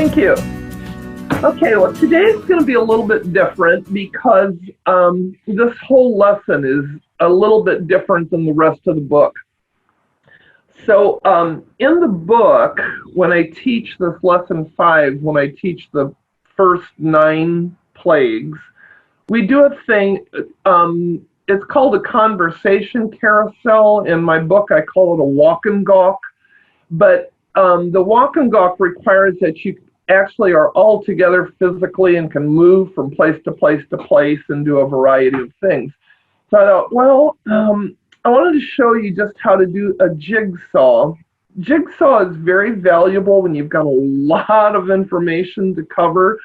Thank you. Okay, well, today is going to be a little bit different because this whole lesson is a little bit different than the rest of the book. So in the book, when I teach this lesson 5, when I teach the first 9 plagues, we do a thing, it's called a conversation carousel. In my book, I call it a walk and gawk. But the walk and gawk requires that you actually are all together physically and can move from place to place to place and do a variety of things. So I thought, well, I wanted to show you just how to do a jigsaw. Jigsaw is very valuable when you've got a lot of information to cover.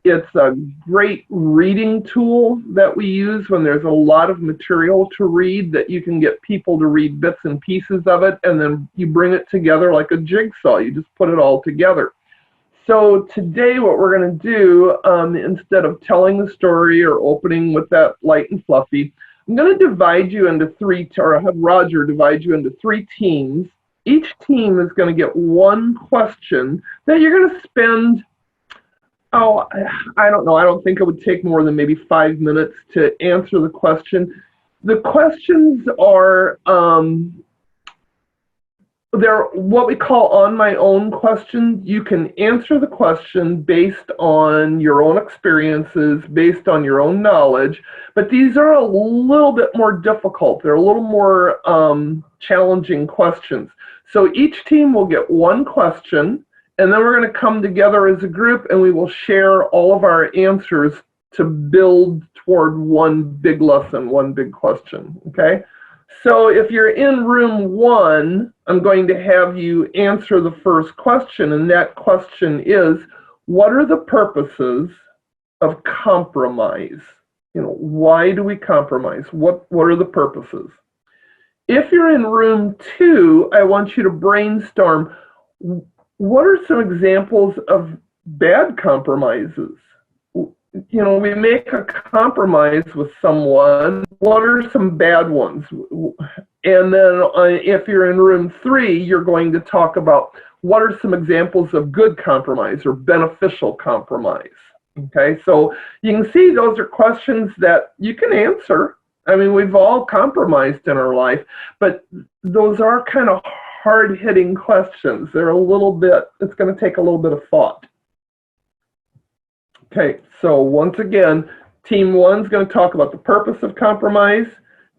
It's a great reading tool that we use when there's a lot of material to read, that you can get people to read bits and pieces of it, and then you bring it together like a jigsaw. You just put it all together. So today what we're going to do, instead of telling the story or opening with that light and fluffy, I'm going to divide you into 3, or have Roger divide you into 3 teams. Each team is going to get 1 question that you're going to spend, I don't know, I don't think it would take more than maybe 5 minutes to answer the question. The questions are, they're what we call on my own questions. You can answer the question based on your own experiences, based on your own knowledge, but these are a little bit more difficult. They're a little more challenging questions. So each team will get 1 question, and then we're going to come together as a group and we will share all of our answers to build toward one big lesson, one big question, okay? So if you're in room 1, I'm going to have you answer the first question, and that question is, what are the purposes of compromise? You know, why do we compromise? What are the purposes? If you're in room 2, I want you to brainstorm, what are some examples of bad compromises? You know, we make a compromise with someone. What are some bad ones? And then if you're in room 3, you're going to talk about what are some examples of good compromise or beneficial compromise. Okay, so you can see those are questions that you can answer. I mean, we've all compromised in our life, but those are kind of hard-hitting questions. They're a little bit, it's going to take a little bit of thought. Okay, so once again, Team 1 is going to talk about the purpose of compromise.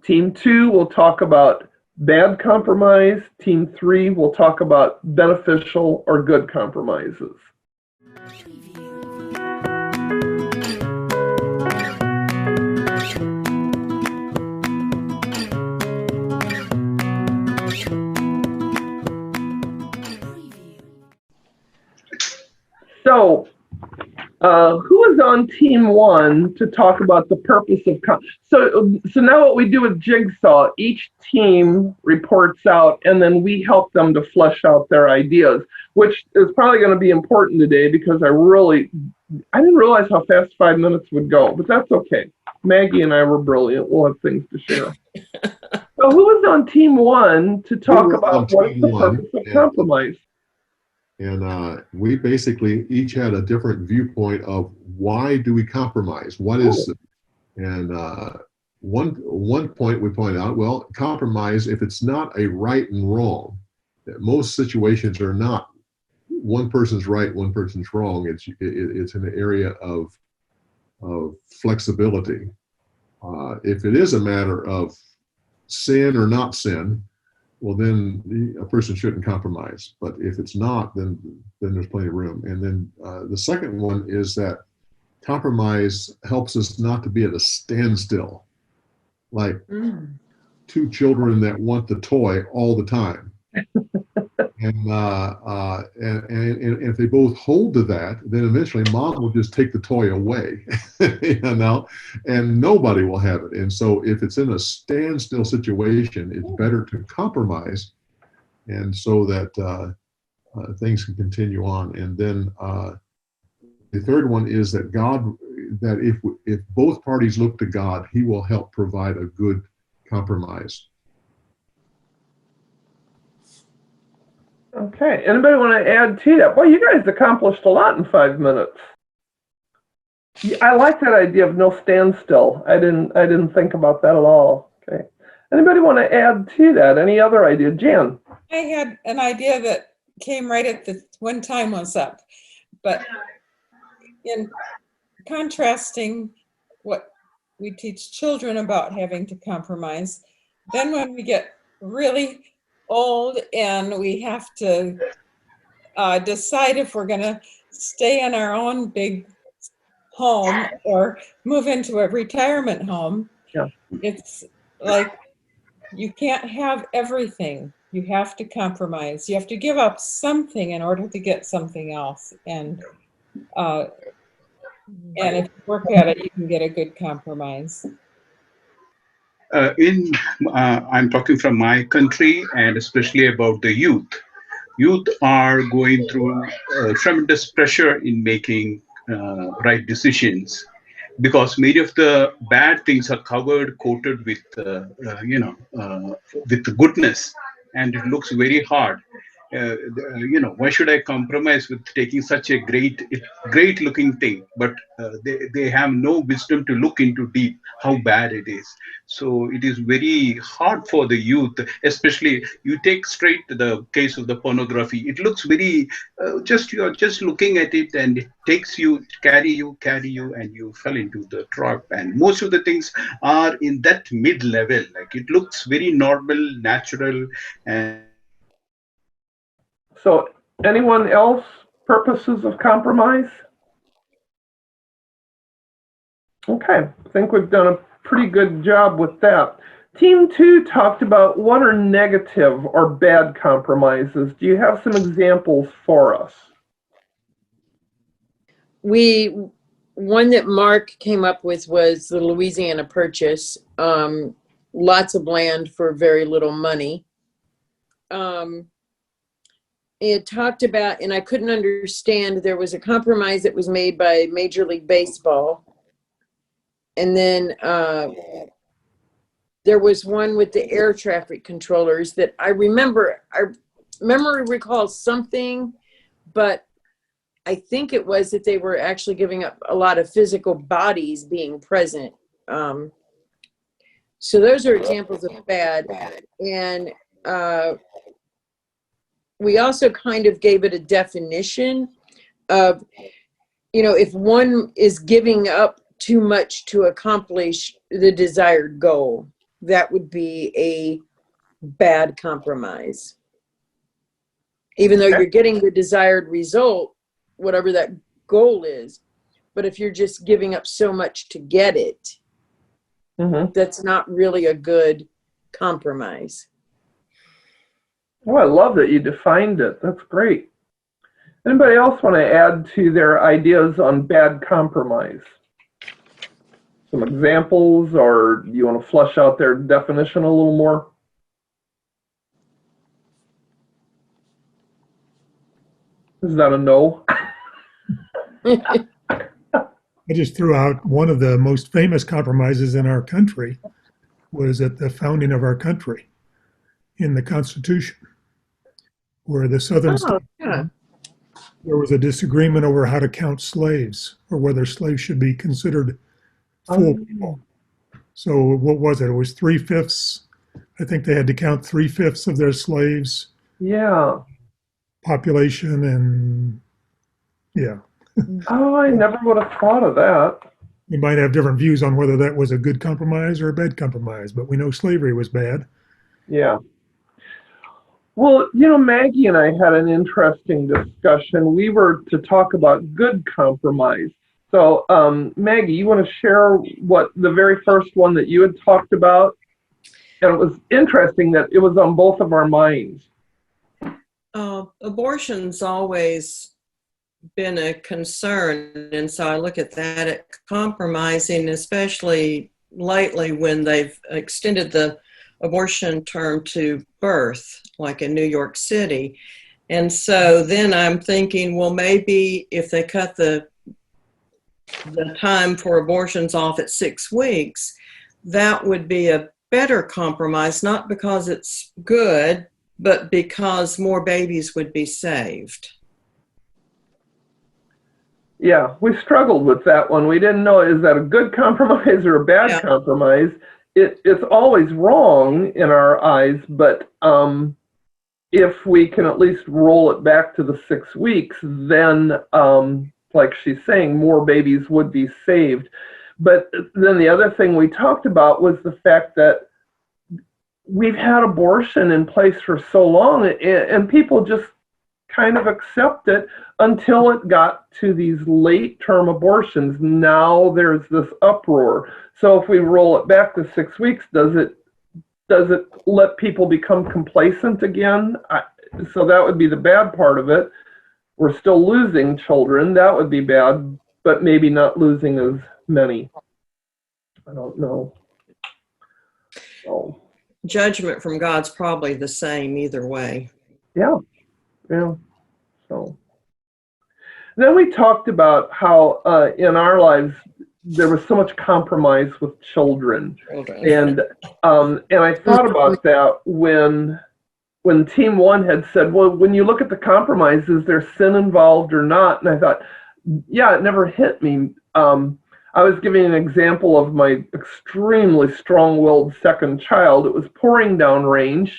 Team 2 will talk about bad compromise. Team 3 will talk about beneficial or good compromises. So, who is on team 1 to talk about the purpose of so now what we do with Jigsaw, each team reports out and then we help them to flesh out their ideas, which is probably going to be important today because I didn't realize how fast 5 minutes would go, but that's okay. Maggie and I were brilliant. We'll have things to share. So who is on team 1 to talk about what is the purpose of compromise? And we basically each had a different viewpoint of why do we compromise? What is, and one point we point out, well, compromise, if it's not a right and wrong, that most situations are not one person's right, one person's wrong. It's an area of flexibility. If it is a matter of sin or not sin, well, then a person shouldn't compromise. But if it's not, then there's plenty of room. And then the second one is that compromise helps us not to be at a standstill, like 2 children that want the toy all the time. And if they both hold to that, then eventually mom will just take the toy away, you know, and nobody will have it. And so if it's in a standstill situation, it's better to compromise, and so that things can continue on. And then the third one is that if both parties look to God, He will help provide a good compromise. Okay. Anybody want to add to that? Boy, you guys accomplished a lot in 5 minutes. I like that idea of no standstill. I didn't think about that at all. Okay. Anybody want to add to that? Any other idea? Jan? I had an idea that came right at the when time was up, but in contrasting what we teach children about having to compromise, then when we get really old and we have to decide if we're going to stay in our own big home or move into a retirement home, yeah. It's like you can't have everything. You have to compromise. You have to give up something in order to get something else. And if you work at it, you can get a good compromise. I'm talking from my country and especially about the youth. Youth are going through tremendous pressure in making right decisions because many of the bad things are coated with, with goodness, and it looks very hard. Why should I compromise with taking such a great looking thing? But they have no wisdom to look into deep how bad it is. So it is very hard for the youth, especially you take straight the case of the pornography. It looks very, you are just looking at it and it takes you, carry you, and you fell into the trap. And most of the things are in that mid-level. Like it looks very normal, natural, and So anyone else purposes of compromise? Okay, I think we've done a pretty good job with that. Team 2 talked about what are negative or bad compromises. Do you have some examples for us? One that Mark came up with was the Louisiana Purchase. Lots of land for very little money. It talked about, and I couldn't understand, there was a compromise that was made by Major League Baseball. And then there was one with the air traffic controllers that I recall something, but I think it was that they were actually giving up a lot of physical bodies being present. So those are examples of bad. And we also kind of gave it a definition of, if one is giving up too much to accomplish the desired goal, that would be a bad compromise. Even though you're getting the desired result, whatever that goal is. But if you're just giving up so much to get it, that's not really a good compromise. Oh, I love that you defined it. That's great. Anybody else want to add to their ideas on bad compromise? Some examples, or do you want to flesh out their definition a little more? Is that a no? I just threw out one of the most famous compromises in our country was at the founding of our country in the Constitution, where the Southern states, there was a disagreement over how to count slaves or whether slaves should be considered full people. So what was it? It was 3/5. I think they had to count 3/5 of their slaves. Yeah. Population and yeah. Oh, I never would have thought of that. We might have different views on whether that was a good compromise or a bad compromise, but we know slavery was bad. Yeah. Well, Maggie and I had an interesting discussion. We were to talk about good compromise. So, Maggie, you want to share what the very first one that you had talked about? And it was interesting that it was on both of our minds. Abortion's always been a concern, and so I look at that at compromising, especially lately when they've extended the abortion term to birth, like in New York City. And so then I'm thinking, well, maybe if they cut the time for abortions off at 6 weeks, that would be a better compromise, not because it's good, but because more babies would be saved. Yeah, we struggled with that one. We didn't know, is that a good compromise or a bad compromise? It's always wrong in our eyes, but if we can at least roll it back to the 6 weeks, then, like she's saying, more babies would be saved. But then the other thing we talked about was the fact that we've had abortion in place for so long, and people just kind of accept it until it got to these late-term abortions. Now there's this uproar. So if we roll it back to 6 weeks, does it let people become complacent again? So that would be the bad part of it. We're still losing children. That would be bad, but maybe not losing as many. I don't know. So. Judgment from God's probably the same either way. Yeah. So then we talked about how in our lives there was so much compromise with children. And I thought about that when Team One had said, well, when you look at the compromise, is there sin involved or not? And I thought, yeah, it never hit me. I was giving an example of my extremely strong-willed second child. It was pouring down rain.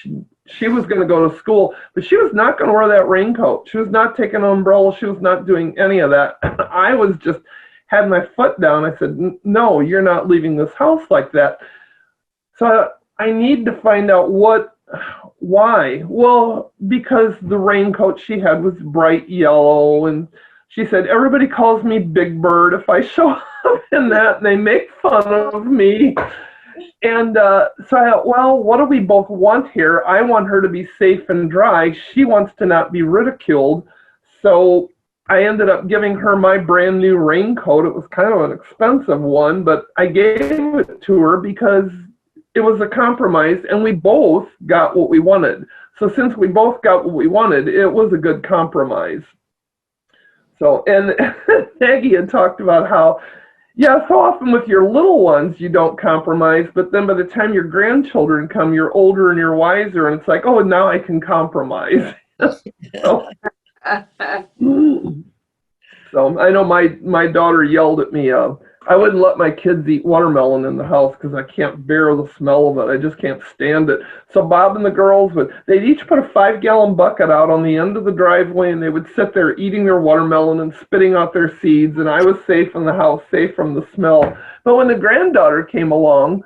She was going to go to school, but she was not going to wear that raincoat. She was not taking an umbrella. She was not doing any of that. I was just had my foot down. I said, no, you're not leaving this house like that. So I need to find out why. Well, because the raincoat she had was bright yellow, and she said, everybody calls me Big Bird if I show up in that, and they make fun of me. And so I thought, well, what do we both want here? I want her to be safe and dry. She wants to not be ridiculed. So I ended up giving her my brand new raincoat. It was kind of an expensive one, but I gave it to her because it was a compromise, and we both got what we wanted. So since we both got what we wanted, it was a good compromise. So, and Maggie had talked about how, yeah, so often with your little ones, you don't compromise, but then by the time your grandchildren come, you're older and you're wiser, and it's like, oh, now I can compromise. So I know my daughter yelled at me. I wouldn't let my kids eat watermelon in the house because I can't bear the smell of it. I just can't stand it. So Bob and the girls they'd each put a 5-gallon bucket out on the end of the driveway, and they would sit there eating their watermelon and spitting out their seeds, and I was safe in the house, safe from the smell. But when the granddaughter came along,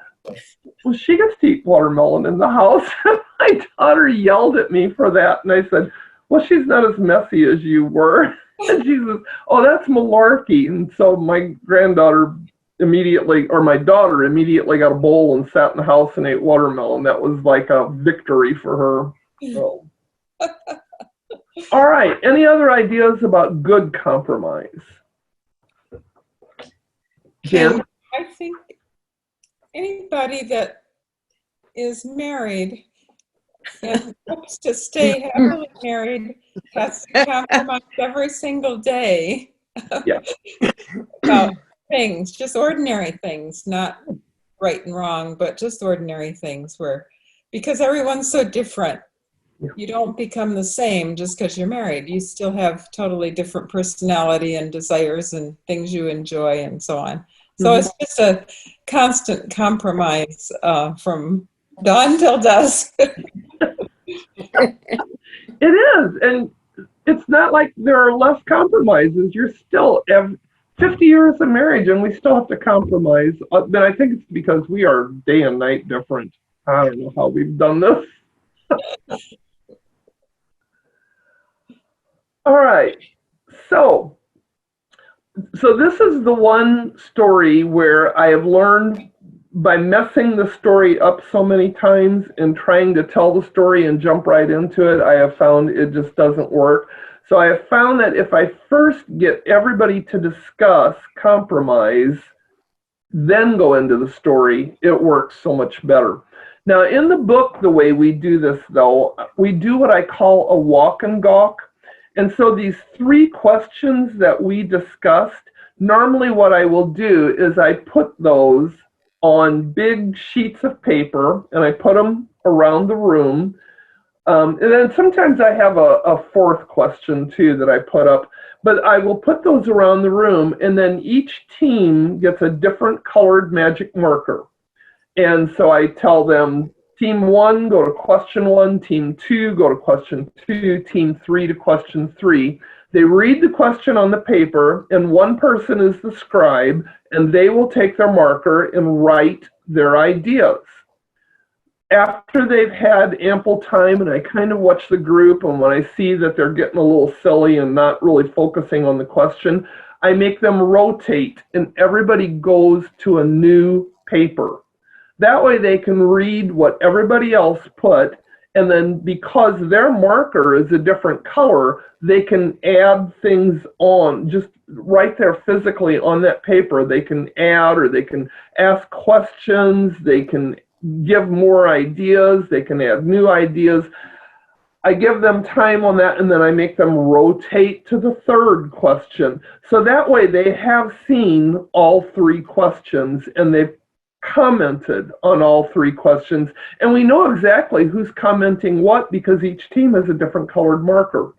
well, she gets to eat watermelon in the house. My daughter yelled at me for that, and I said, well, she's not as messy as you were. And she says, oh, that's malarkey. And so my daughter immediately got a bowl and sat in the house and ate watermelon. That was like a victory for her. So. All right. Any other ideas about good compromise? Jen? I think anybody that is married and hopes to stay happily married has to compromise every single day about things, just ordinary things, not right and wrong, but just ordinary things because everyone's so different. You don't become the same just because you're married. You still have totally different personality and desires and things you enjoy and so on. So it's just a constant compromise from dawn till dusk. It is, and it's not like there are less compromises. You're still 50 years of marriage, and we still have to compromise. Then I think it's because we are day and night different. I don't know how we've done this. All right, so this is the one story where I have learned by messing the story up so many times and trying to tell the story and jump right into it, I have found it just doesn't work. So I have found that if I first get everybody to discuss compromise, then go into the story, it works so much better. Now, in the book, the way we do this, though, we do what I call a walk and gawk. And so these 3 questions that we discussed, normally what I will do is I put those on big sheets of paper, and I put them around the room. And then sometimes I have a fourth question too that I put up, but I will put those around the room, and then each team gets a different colored magic marker. And so I tell them, team 1, go to question 1, team 2, go to question 2, team 3 to question 3. They read the question on the paper, and one person is the scribe, and they will take their marker and write their ideas. After they've had ample time, and I kind of watch the group, and when I see that they're getting a little silly and not really focusing on the question, I make them rotate, and everybody goes to a new paper. That way they can read what everybody else put, and then because their marker is a different color, they can add things on, just right there physically on that paper. They can add, or they can ask questions, they can give more ideas, they can add new ideas. I give them time on that, and then I make them rotate to the third question. So that way they have seen all 3 questions, and they've commented on all 3 questions, and we know exactly who's commenting what because each team has a different colored marker.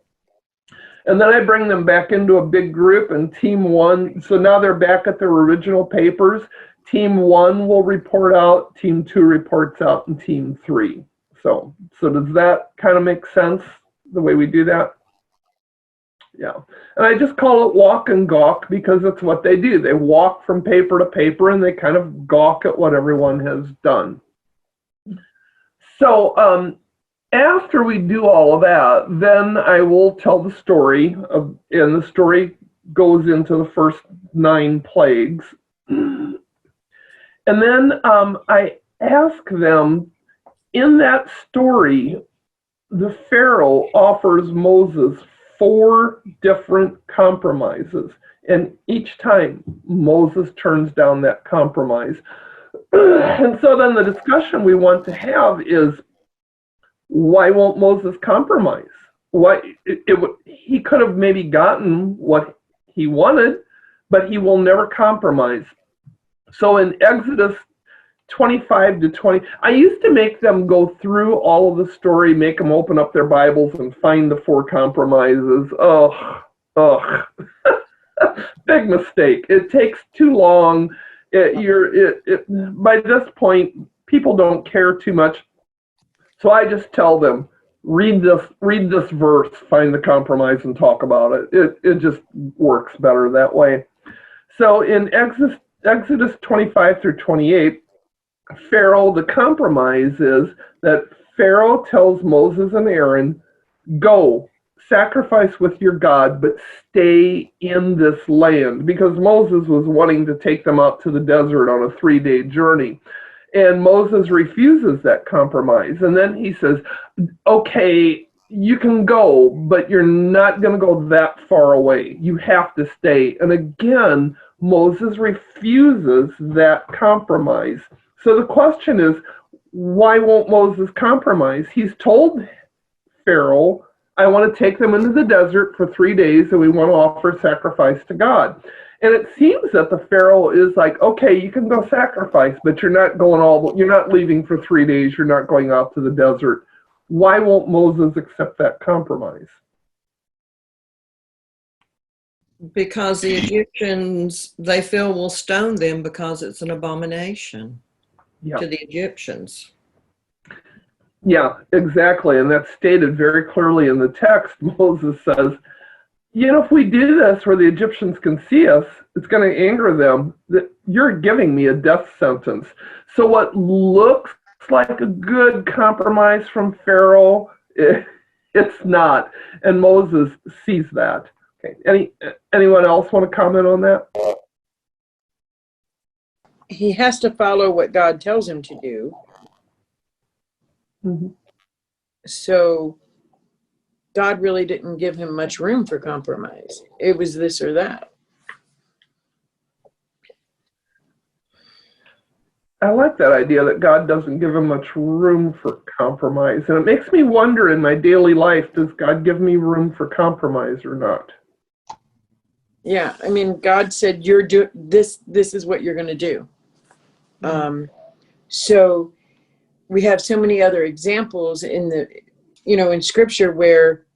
And then I bring them back into a big group, and team 1, so now they're back at their original papers. Team 1 will report out, team 2 reports out, and team 3. So does that kind of make sense, the way we do that? Yeah. And I just call it walk and gawk because it's what they do. They walk from paper to paper, and they kind of gawk at what everyone has done. So after we do all of that, then I will tell the story, and the story goes into the first 9 plagues. And then I ask them, in that story, the Pharaoh offers Moses 4 different compromises, and each time Moses turns down that compromise. And so then the discussion we want to have is, why won't Moses compromise? He could have maybe gotten what he wanted, but he will never compromise. So in Exodus 25 to 20, I used to make them go through all of the story, make them open up their Bibles and find the 4 compromises. Big mistake. It takes too long. By this point, people don't care too much. So I just tell them, read this verse, find the compromise, and talk about it. It just works better that way. So in Exodus 25 through 28, Pharaoh, the compromise is that Pharaoh tells Moses and Aaron, go, sacrifice with your God, but stay in this land, because Moses was wanting to take them out to the desert on a 3-day journey. And Moses refuses that compromise. And then he says, okay, you can go, but you're not going to go that far away. You have to stay. And again, Moses refuses that compromise. So the question is, why won't Moses compromise? He's told Pharaoh, I want to take them into the desert for 3 days, and we want to offer sacrifice to God. And it seems that the Pharaoh is like, okay, you can go sacrifice, but you're not leaving for 3 days. You're not going out to the desert. Why won't Moses accept that compromise? Because the Egyptians, they feel, will stone them because it's an abomination to the Egyptians. Yeah, exactly. And that's stated very clearly in the text. Moses says, if we do this where the Egyptians can see us, it's going to anger them that you're giving me a death sentence. So what looks like a good compromise from Pharaoh, it's not. And Moses sees that. Okay. Anyone else want to comment on that? He has to follow what God tells him to do. Mm-hmm. So God really didn't give him much room for compromise. It was this or that. I like that idea that God doesn't give him much room for compromise. And it makes me wonder in my daily life, does God give me room for compromise or not? Yeah, I mean, God said, this is what you're going to do. So we have so many other examples in in scripture where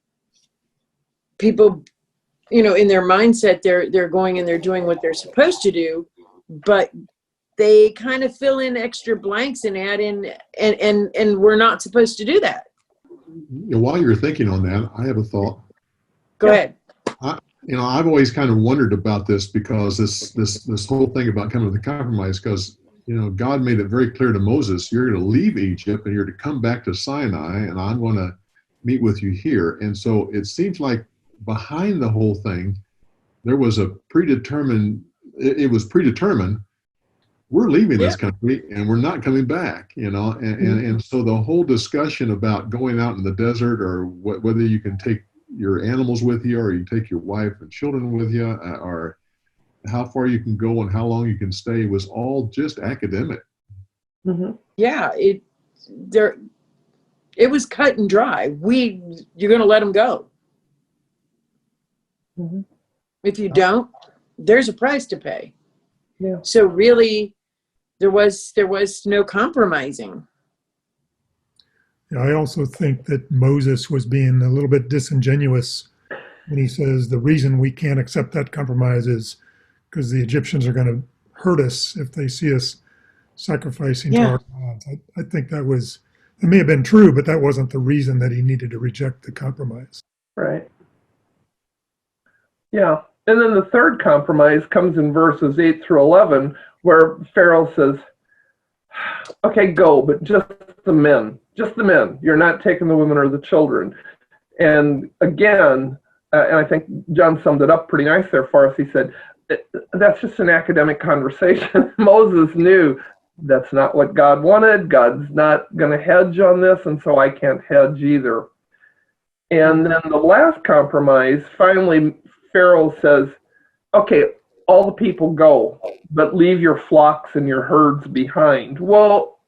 people, in their mindset, they're going and they're doing what they're supposed to do, but they kind of fill in extra blanks and add in, and we're not supposed to do that. While you're thinking on that, I have a thought. Go ahead. I've always kind of wondered about this, because this whole thing about coming to the compromise, because God made it very clear to Moses, you're going to leave Egypt and you're to come back to Sinai, and I'm going to meet with you here. And so it seems like behind the whole thing, there was a predetermined, it was predetermined, we're leaving this country and we're not coming back, and so the whole discussion about going out in the desert, or whether you can take your animals with you, or you take your wife and children with you, or how far you can go and how long you can stay, was all just academic. Mm-hmm. Yeah, it was cut and dry. You're going to let them go. Mm-hmm. If you don't, there's a price to pay. Yeah. So really, there was no compromising. Yeah, I also think that Moses was being a little bit disingenuous when he says the reason we can't accept that compromise is because the Egyptians are going to hurt us if they see us sacrificing to our gods. I think it may have been true, but that wasn't the reason that he needed to reject the compromise. Right. Yeah. And then the third compromise comes in verses 8 through 11, where Pharaoh says, okay, go, but just the men. You're not taking the women or the children. And again, and I think John summed it up pretty nice there for us. He said, that's just an academic conversation. Moses knew that's not what God wanted. God's not going to hedge on this, and so I can't hedge either. And then the last compromise, finally, Pharaoh says, okay, all the people go, but leave your flocks and your herds behind. Well,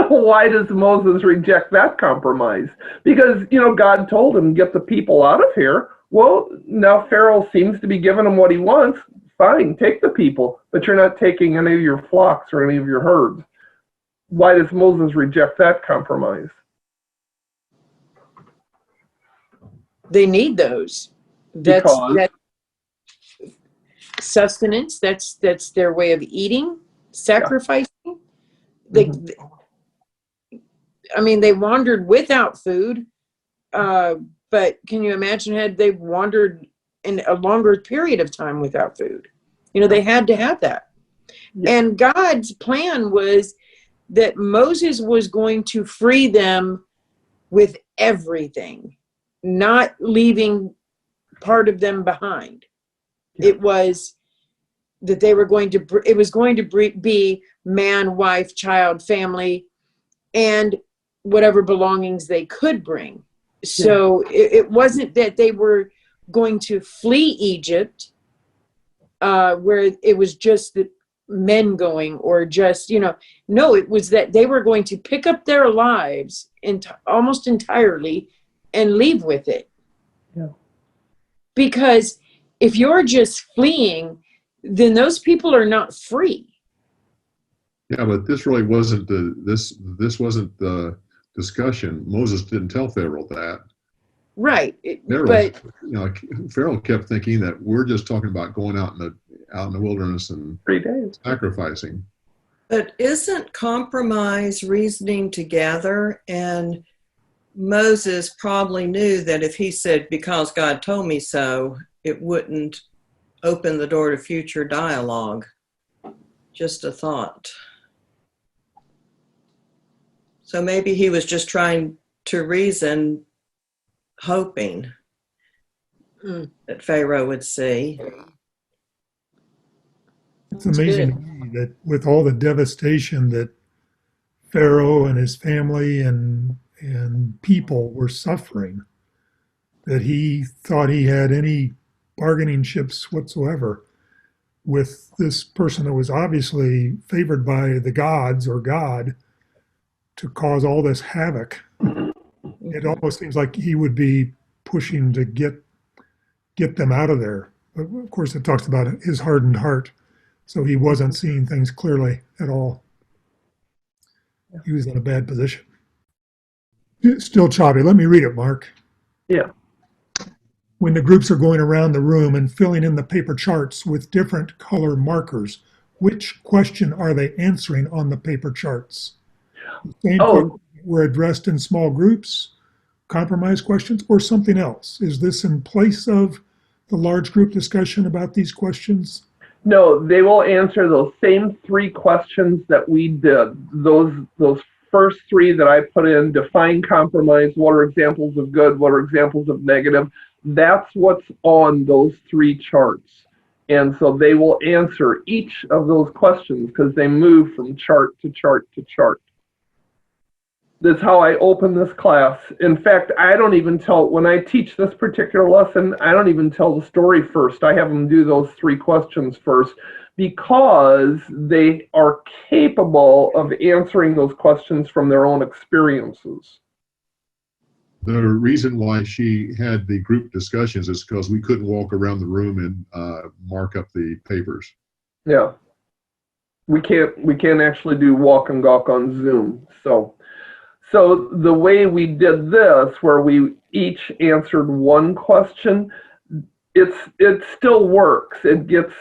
why does Moses reject that compromise? Because, God told him, get the people out of here. Well, now Pharaoh seems to be giving him what he wants. Fine, take the people, but you're not taking any of your flocks or any of your herds. Why does Moses reject that compromise? They need those. That's sustenance. That's their way of eating, sacrificing. Yeah. They wandered without food, but can you imagine had they wandered in a longer period of time without food? They had to have that. Yeah. And God's plan was that Moses was going to free them with everything, not leaving part of them behind. Yeah. It was that it was going to be man, wife, child, family, and whatever belongings they could bring. So it wasn't that they were going to flee Egypt, where it was just the men going, or just, no, it was that they were going to pick up their lives almost entirely and leave with it. Yeah. Because if you're just fleeing, then those people are not free. Yeah, but this really wasn't this wasn't the discussion. Moses didn't tell Pharaoh that. Right. Pharaoh kept thinking that we're just talking about going out in the wilderness and 3 days sacrificing. But isn't compromise reasoning together? And Moses probably knew that if he said, because God told me so, it wouldn't open the door to future dialogue. Just a thought. So maybe he was just trying to reason, hoping that Pharaoh would see. It's amazing to me that with all the devastation that Pharaoh and his family and people were suffering, that he thought he had any bargaining chips whatsoever with this person that was obviously favored by the gods or God to cause all this havoc. It almost seems like he would be pushing to get them out of there. But of course, it talks about his hardened heart. So he wasn't seeing things clearly at all. He was in a bad position. Still choppy. Let me read it, Mark. Yeah. When the groups are going around the room and filling in the paper charts with different color markers, which question are they answering on the paper charts? The same Oh, questions were addressed in small groups, compromise questions, or something else? Is this in place of the large group discussion about these questions? no, they will answer those same 3 questions that we did. Those first 3 that I put in: define compromise, what are examples of good, what are examples of negative. That's what's on those 3 charts. And so they will answer each of those questions because they move from chart to chart to chart. That's how I open this class. In fact, I don't even tell, when I teach this particular lesson, I don't even tell the story first. I have them do those 3 questions first because they are capable of answering those questions from their own experiences. The reason why she had the group discussions is because we couldn't walk around the room and mark up the papers. Yeah. We can't actually do walk and gawk on Zoom. So the way we did this, where we each answered 1 question, it still works. It gets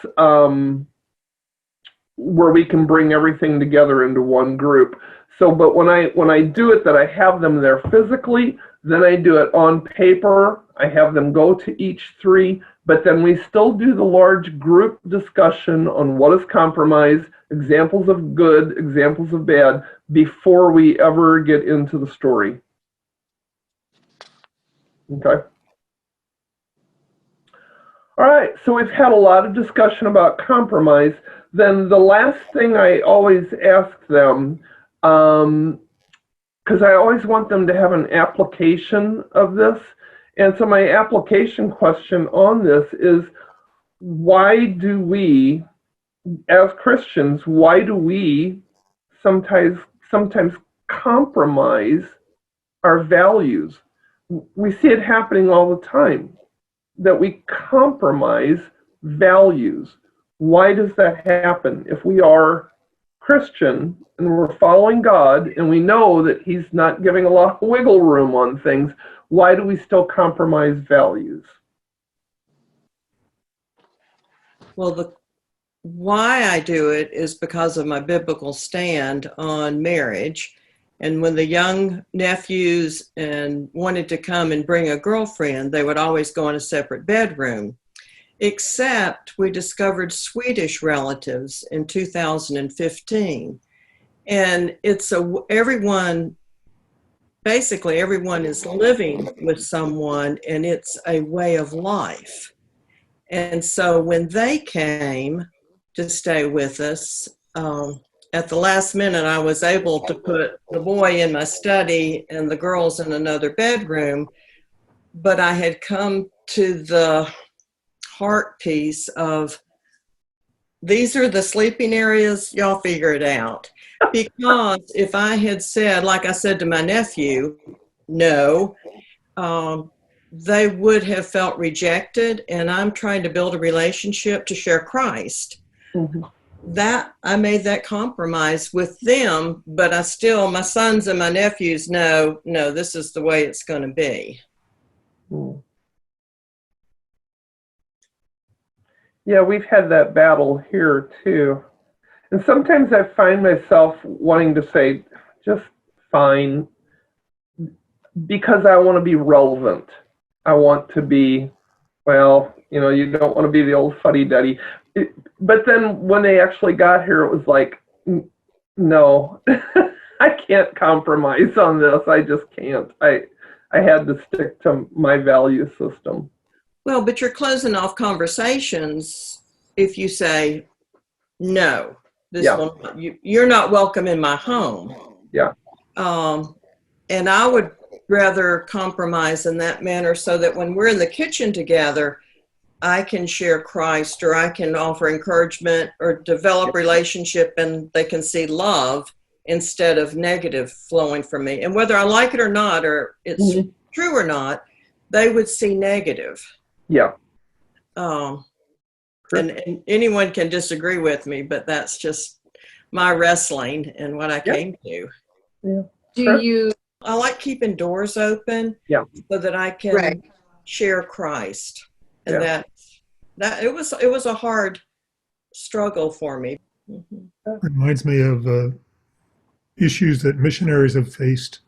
where we can bring everything together into 1 group. So, but when I do it, that I have them there physically, then I do it on paper. I have them go to each 3, but then we still do the large group discussion on what is compromise, examples of good, examples of bad, before we ever get into the story. Okay. All right, so we've had a lot of discussion about compromise. Then the last thing I always ask them, because I always want them to have an application of this. And so my application question on this is, why do we, as Christians, why do we sometimes compromise our values? We see it happening all the time, that we compromise values. Why does that happen? If we are Christian and we're following God and we know that He's not giving a lot of wiggle room on things, why do we still compromise values? Well, why I do it is because of my biblical stand on marriage. And when the young nephews wanted to come and bring a girlfriend, they would always go in a separate bedroom. Except we discovered Swedish relatives in 2015. And basically everyone is living with someone, and it's a way of life. And so when they came to stay with us, at the last minute, I was able to put the boy in my study and the girls in another bedroom, but I had come to the heart piece of, these are the sleeping areas, y'all figure it out. Because if I had said, like I said to my nephew, no, they would have felt rejected, and I'm trying to build a relationship to share Christ. Mm-hmm. That I made that compromise with them, but my sons and my nephews know, no, this is the way it's going to be. Mm. Yeah, we've had that battle here too. And sometimes I find myself wanting to say, just fine, because I want to be relevant. I want to be, well, you don't want to be the old fuddy-duddy. But then when they actually got here, it was like, no, I can't compromise on this. I just can't. I had to stick to my value system. Well, but you're closing off conversations if you say, no, you're not welcome in my home. Yeah. And I would rather compromise in that manner so that when we're in the kitchen together, I can share Christ, or I can offer encouragement or develop relationship, and they can see love instead of negative flowing from me. And whether I like it or not, or it's true or not, they would see negative. Yeah. And anyone can disagree with me, but that's just my wrestling and what I came to. Yeah. Do you I like keeping doors open, Yeah. so that I can Right. share Christ, and Yeah. that it was a hard struggle for me. Mhm. Reminds me of issues that missionaries have faced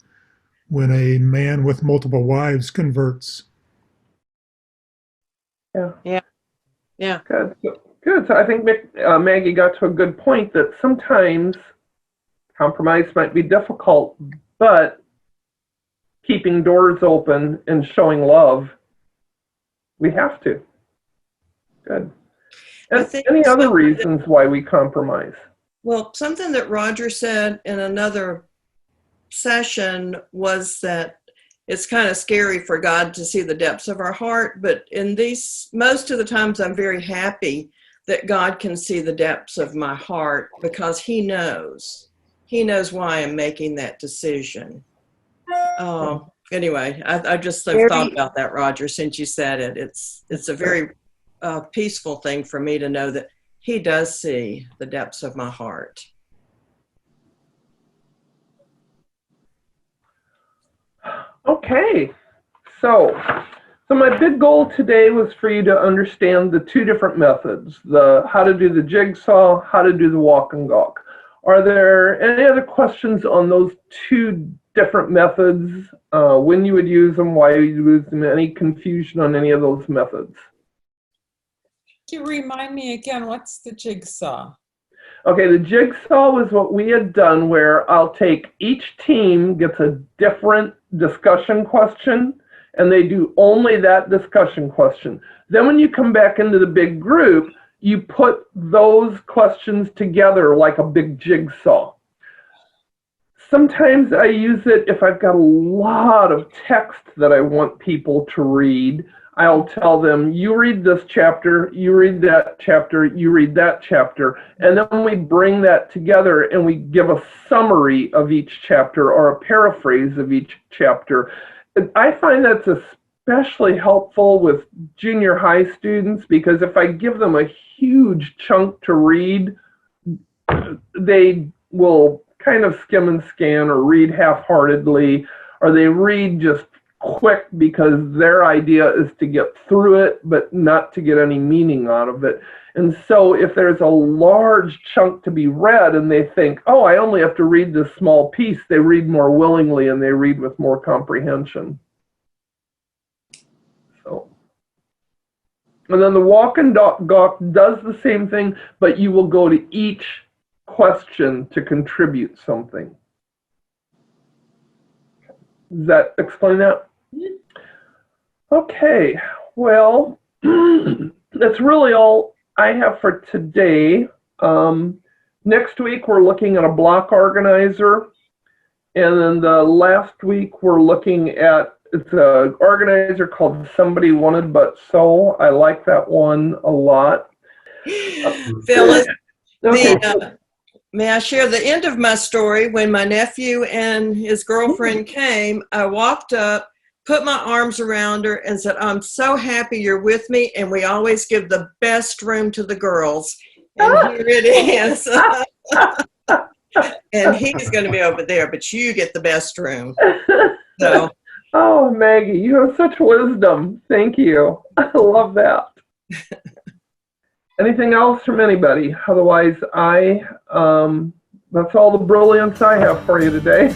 when a man with multiple wives converts. Yeah. Yeah. Good. Good. So I think Maggie got to a good point that sometimes compromise might be difficult, but keeping doors open and showing love, we have to. Good. I And think any other something reasons why we compromise? Well, something that Roger said in another session was that it's kind of scary for God to see the depths of our heart, but in these, most of the times I'm very happy that God can see the depths of my heart because he knows why I'm making that decision. Anyway, I just have thought about that, Roger, since you said it. It's a very peaceful thing for me to know that he does see the depths of my heart. Okay, so my big goal today was for you to understand the two different methods, the how to do the jigsaw, how to do the walk and gawk. Are there any other questions on those two different methods, when you would use them, why you use them, any confusion on any of those methods? Could you remind me again, what's the jigsaw? Okay, the jigsaw was what we had done where I'll take each team gets a different discussion question and they do only that discussion question. Then when you come back into the big group, you put those questions together like a big jigsaw. Sometimes I use it if I've got a lot of text that I want people to read. I'll tell them, you read this chapter, you read that chapter, you read that chapter, and then we bring that together and we give a summary of each chapter or a paraphrase of each chapter. I find that's especially helpful with junior high students because if I give them a huge chunk to read, they will kind of skim and scan or read half-heartedly, or they read just quick because their idea is to get through it but not to get any meaning out of it. And so if there's a large chunk to be read and they think, oh, I only have to read this small piece, they read more willingly and they read with more comprehension. So, and then the walk and gawk does the same thing, but you will go to each question to contribute something. Does that explain that? Okay, well, that's really all I have for today. Next week, we're looking at a block organizer. And then the last week, we're looking at, it's an organizer called Somebody Wanted But So. I like that one a lot. Phyllis, Okay. may I share the end of my story? When my nephew and his girlfriend came, I walked up, put my arms around her and said, I'm so happy you're with me. And we always give the best room to the girls. And here it is. And he's going to be over there, but you get the best room. So. Oh, Maggie, you have such wisdom. Thank you. I love that. Anything else from anybody? Otherwise, that's all the brilliance I have for you today.